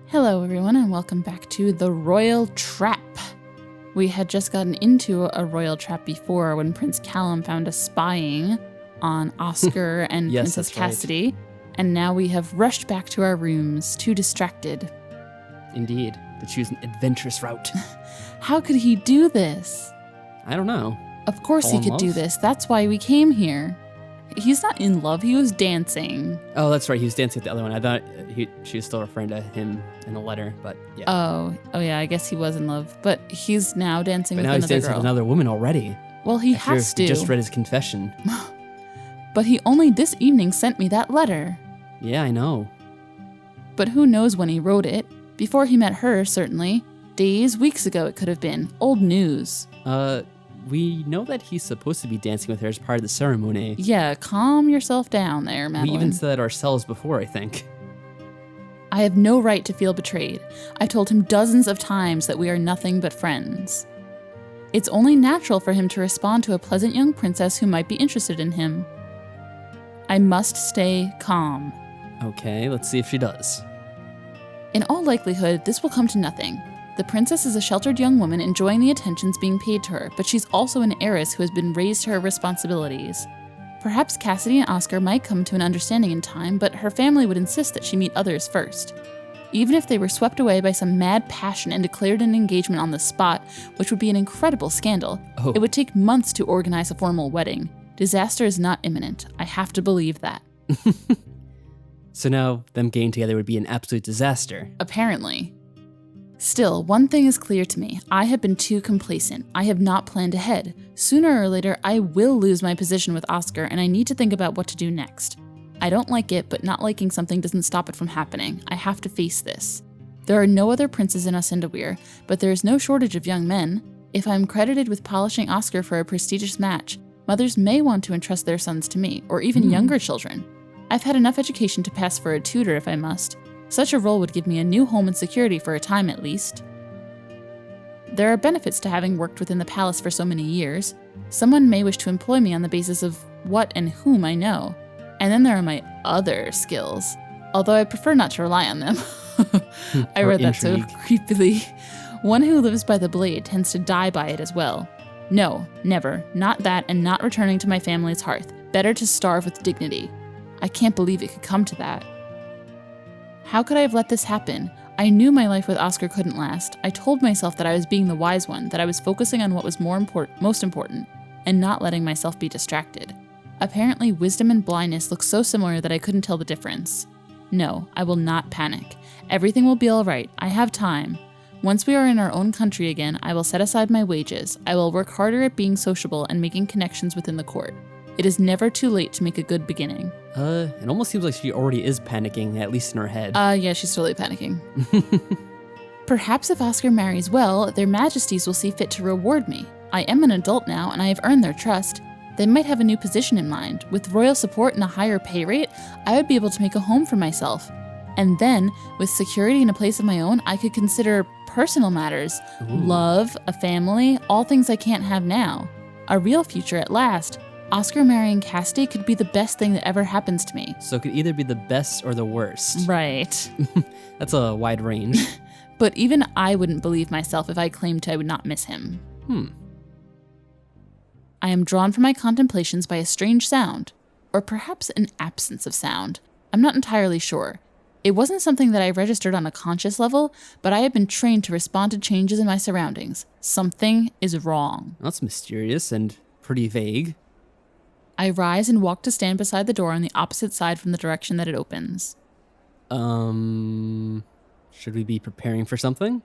Hello everyone and welcome back to The Royal Trap. We had just gotten into a royal trap before when Prince Callum found us spying on Oscar and Yes, Princess that's right. Cassidy, and now we have rushed back to our rooms, too distracted. Indeed, to choose an adventurous route. How could he do this? I don't know. Of course Fall he in could do love? this, that's why we came here. He's not in love, he was dancing. Oh, that's right. He was dancing with the other one. I thought she was still referring to him in a letter, but yeah. Oh yeah, I guess he was in love, but he's now dancing but with now he's another dancing girl. with another woman already. Well, he After has to. he just read his confession. But he only this evening sent me that letter. Yeah, I know. But who knows when he wrote it? Before he met her, certainly. Days, weeks ago it could have been. Old news. We know that he's supposed to be dancing with her as part of the ceremony. Yeah, calm yourself down there, Madeleine. We even said that ourselves before, I think. I have no right to feel betrayed. I've told him dozens of times that we are nothing but friends. It's only natural for him to respond to a pleasant young princess who might be interested in him. I must stay calm. Okay, let's see if she does. In all likelihood, this will come to nothing. The princess is a sheltered young woman enjoying the attentions being paid to her, but she's also an heiress who has been raised to her responsibilities. Perhaps Cassidy and Oscar might come to an understanding in time, but her family would insist that she meet others first. Even if they were swept away by some mad passion and declared an engagement on the spot, which would be an incredible scandal, It would take months to organize a formal wedding. Disaster is not imminent. I have to believe that. So now, them getting together would be an absolute disaster. Apparently. Still, one thing is clear to me. I have been too complacent. I have not planned ahead. Sooner or later, I will lose my position with Oscar, and I need to think about what to do next. I don't like it, but not liking something doesn't stop it from happening. I have to face this. There are no other princes in Ascendawir, but there is no shortage of young men. If I'm credited with polishing Oscar for a prestigious match, mothers may want to entrust their sons to me, or even younger children. I've had enough education to pass for a tutor if I must. Such a role would give me a new home and security for a time at least. There are benefits to having worked within the palace for so many years. Someone may wish to employ me on the basis of what and whom I know. And then there are my other skills, although I prefer not to rely on them. I read that so creepily. One who lives by the blade tends to die by it as well. No, never. Not that, and not returning to my family's hearth. Better to starve with dignity. I can't believe it could come to that. How could I have let this happen? I knew my life with Oscar couldn't last. I told myself that I was being the wise one, that I was focusing on what was most important, and not letting myself be distracted. Apparently, wisdom and blindness look so similar that I couldn't tell the difference. No, I will not panic. Everything will be all right. I have time. Once we are in our own country again, I will set aside my wages. I will work harder at being sociable and making connections within the court. It is never too late to make a good beginning. It almost seems like she already is panicking, at least in her head. Yeah, she's totally panicking. Perhaps if Oscar marries well, their majesties will see fit to reward me. I am an adult now, and I have earned their trust. They might have a new position in mind. With royal support and a higher pay rate, I would be able to make a home for myself. And then, with security and a place of my own, I could consider personal matters. Ooh. Love, a family, all things I can't have now. A real future at last. Oscar marrying Cassidy could be the best thing that ever happens to me. So it could either be the best or the worst. Right. That's a wide range. But even I wouldn't believe myself if I claimed I would not miss him. I am drawn from my contemplations by a strange sound, or perhaps an absence of sound. I'm not entirely sure. It wasn't something that I registered on a conscious level, but I have been trained to respond to changes in my surroundings. Something is wrong. That's mysterious and pretty vague. I rise and walk to stand beside the door on the opposite side from the direction that it opens. Should we be preparing for something?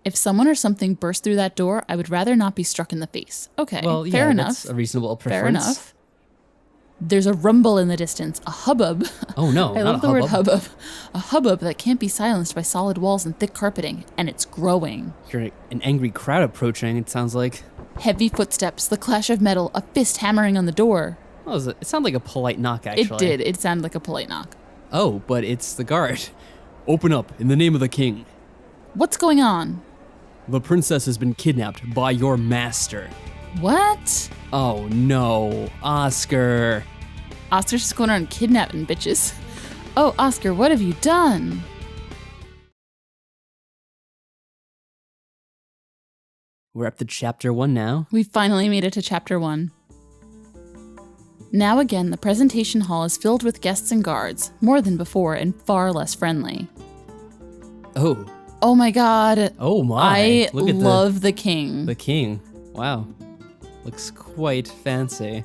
If someone or something burst through that door, I would rather not be struck in the face. Okay, Well, yeah, fair enough. That's a reasonable preference. Fair enough. There's a rumble in the distance, a hubbub. Oh no, I not love a the word hubbub. hubbub. A hubbub that can't be silenced by solid walls and thick carpeting, and it's growing. You're an angry crowd approaching, it sounds like. Heavy footsteps, the clash of metal, a fist hammering on the door. Oh, it sounded like a polite knock, actually. It did. It sounded like a polite knock. Oh, but it's the guard. Open up, in the name of the king. What's going on? The princess has been kidnapped by your master. What? Oh no, Oscar. Oscar's just going around kidnapping bitches. Oh, Oscar, what have you done? We're up to chapter 1 now. We finally made it to chapter 1. Now again, the presentation hall is filled with guests and guards, more than before and far less friendly. Oh. Oh my god. Oh my. I Look at love the king. The king. Wow. Looks quite fancy.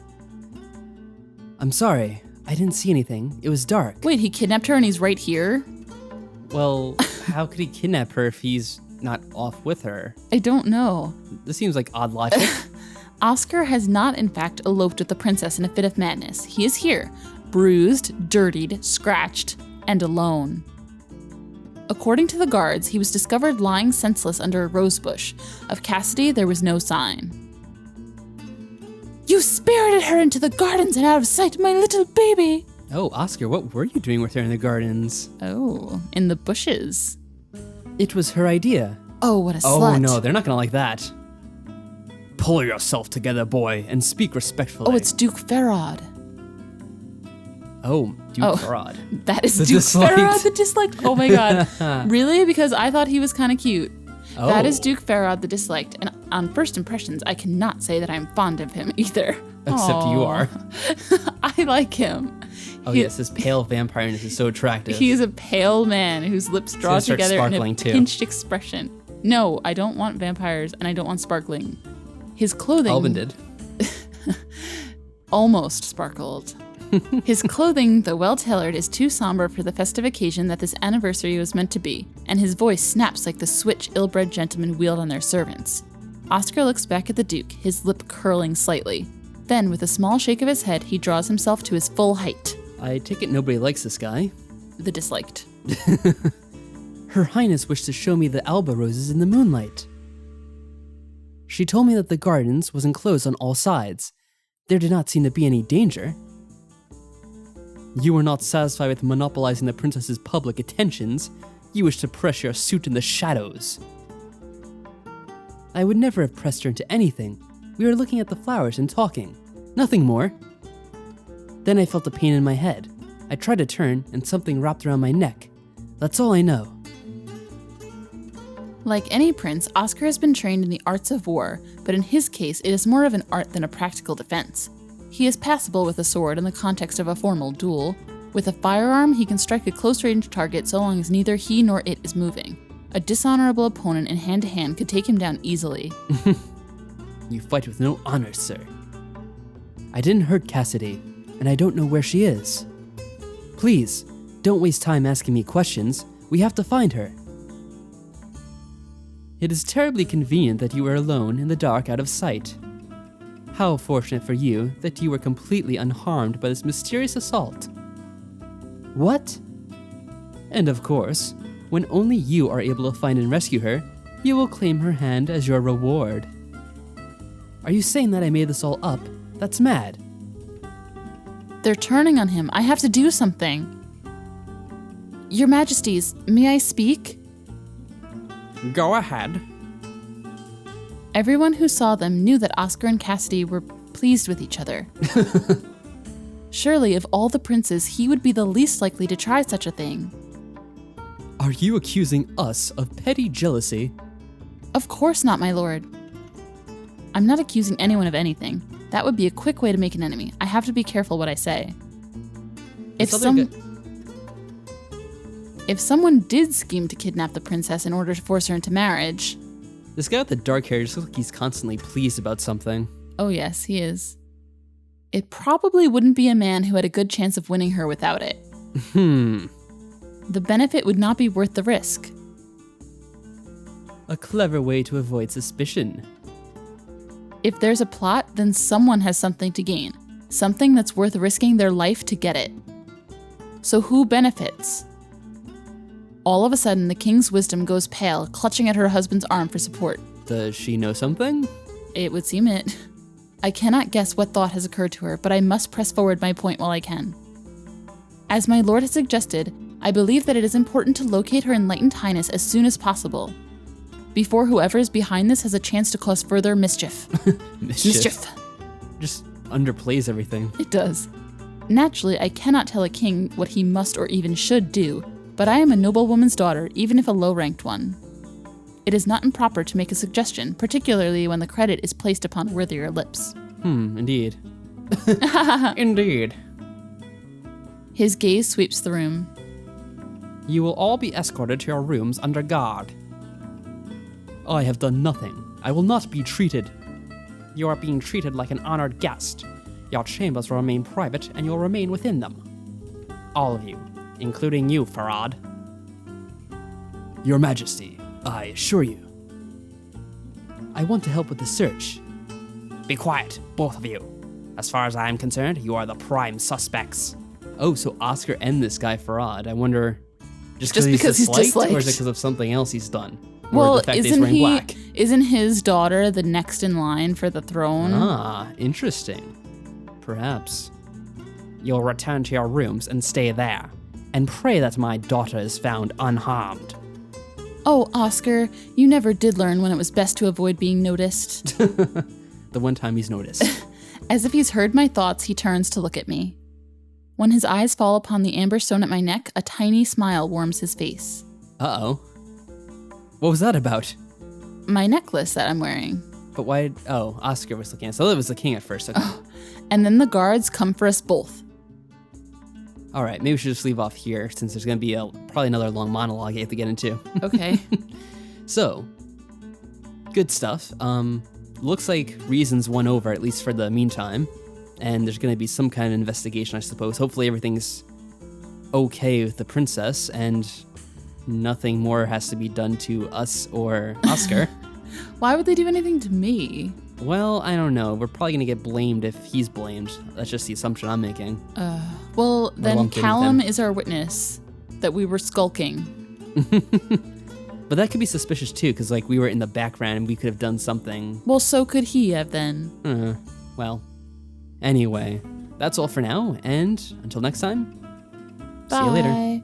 I'm sorry. I didn't see anything. It was dark. Wait, he kidnapped her and he's right here? Well, how could he kidnap her if he's not off with her? I don't know. This seems like odd logic. Oscar has not, in fact, eloped with the princess in a fit of madness. He is here, bruised, dirtied, scratched, and alone. According to the guards, he was discovered lying senseless under a rosebush. Of Cassidy, there was no sign. You spirited her into the gardens and out of sight, my little baby! Oh, Oscar, what were you doing with her in the gardens? Oh, in the bushes. It was her idea. Oh, what a slut. Oh no, they're not gonna like that. Pull yourself together, boy, and speak respectfully. Oh, it's Duke Pherod. Oh, Duke Pherod. That is The Duke disliked. Pherod, the disliked. Oh my god. Really? Because I thought he was kind of cute. Oh. That is Duke Pherod, the disliked. And on first impressions, I cannot say that I'm fond of him either. Except you Aw. are. I like him. Oh yes, his pale vampireness is so attractive. He is a pale man whose lips draw gonna start together in a sparkling, too. pinched expression. No, I don't want vampires and I don't want sparkling. His clothing Alban did. almost sparkled. His clothing, though well-tailored, is too somber for the festive occasion that this anniversary was meant to be, and his voice snaps like the switch ill-bred gentlemen wield on their servants. Oscar looks back at the Duke, his lip curling slightly. Then, with a small shake of his head, he draws himself to his full height. I take it nobody likes this guy. The disliked. Her Highness wished to show me the alba roses in the moonlight. She told me that the gardens was enclosed on all sides. There did not seem to be any danger. You were not satisfied with monopolizing the princess's public attentions. You wished to press your suit in the shadows. I would never have pressed her into anything. We were looking at the flowers and talking. Nothing more. Then I felt a pain in my head. I tried to turn and something wrapped around my neck. That's all I know. Like any prince, Oscar has been trained in the arts of war, but in his case, it is more of an art than a practical defense. He is passable with a sword in the context of a formal duel. With a firearm, he can strike a close-range target so long as neither he nor it is moving. A dishonorable opponent in hand-to-hand could take him down easily. You fight with no honor, sir. I didn't hurt Cassidy, and I don't know where she is. Please, don't waste time asking me questions. We have to find her. It is terribly convenient that you were alone in the dark out of sight. How fortunate for you that you were completely unharmed by this mysterious assault. What? And of course, when only you are able to find and rescue her, you will claim her hand as your reward. Are you saying that I made this all up? That's mad. They're turning on him. I have to do something. Your Majesties, may I speak? Go ahead. Everyone who saw them knew that Oscar and Cassidy were pleased with each other. Surely, of all the princes, he would be the least likely to try such a thing. Are you accusing us of petty jealousy? Of course not, my lord. I'm not accusing anyone of anything. That would be a quick way to make an enemy. I have to be careful what I say. If someone did scheme to kidnap the princess in order to force her into marriage... This guy with the dark hair just looks like he's constantly pleased about something. Oh yes, he is. It probably wouldn't be a man who had a good chance of winning her without it. The benefit would not be worth the risk. A clever way to avoid suspicion. If there's a plot, then someone has something to gain. Something that's worth risking their life to get it. So who benefits? All of a sudden, the king's wisdom goes pale, clutching at her husband's arm for support. Does she know something? It would seem it. I cannot guess what thought has occurred to her, but I must press forward my point while I can. As my lord has suggested, I believe that it is important to locate her enlightened highness as soon as possible, before whoever is behind this has a chance to cause further mischief. Mischief. Just underplays everything. It does. Naturally, I cannot tell a king what he must or even should do, but I am a noblewoman's daughter, even if a low-ranked one. It is not improper to make a suggestion, particularly when the credit is placed upon worthier lips. Indeed. Indeed. His gaze sweeps the room. You will all be escorted to your rooms under guard. I have done nothing. I will not be treated. You are being treated like an honored guest. Your chambers will remain private, and you will remain within them. All of you, including you, Pherod. Your Majesty, I assure you. I want to help with the search. Be quiet, both of you. As far as I am concerned, you are the prime suspects. Oh, so Oscar and this guy Pherod. I wonder, just because he's disliked, or is it because of something else he's done? Well, the fact that he's wearing black? Isn't his daughter the next in line for the throne? Ah, interesting. Perhaps. You'll return to your rooms and stay there, and pray that my daughter is found unharmed. Oh, Oscar, you never did learn when it was best to avoid being noticed. The one time he's noticed. As if he's heard my thoughts, he turns to look at me. When his eyes fall upon the amber stone at my neck, a tiny smile warms his face. Uh-oh. What was that about? My necklace that I'm wearing. But why? Oh, Oscar was looking at it. So it was the king at first. Okay. Oh, and then the guards come for us both. All right, maybe we should just leave off here since there's going to be probably another long monologue you have to get into. Okay. So, good stuff. Looks like reasons won over, at least for the meantime. And there's going to be some kind of investigation, I suppose. Hopefully everything's okay with the princess and nothing more has to be done to us or Oscar. Why would they do anything to me? Well, I don't know. We're probably going to get blamed if he's blamed. That's just the assumption I'm making. Well, then Callum is our witness that we were skulking. But that could be suspicious too, because like we were in the background and we could have done something. Well, so could he have then. Well, anyway, that's all for now, and until next time, see you later.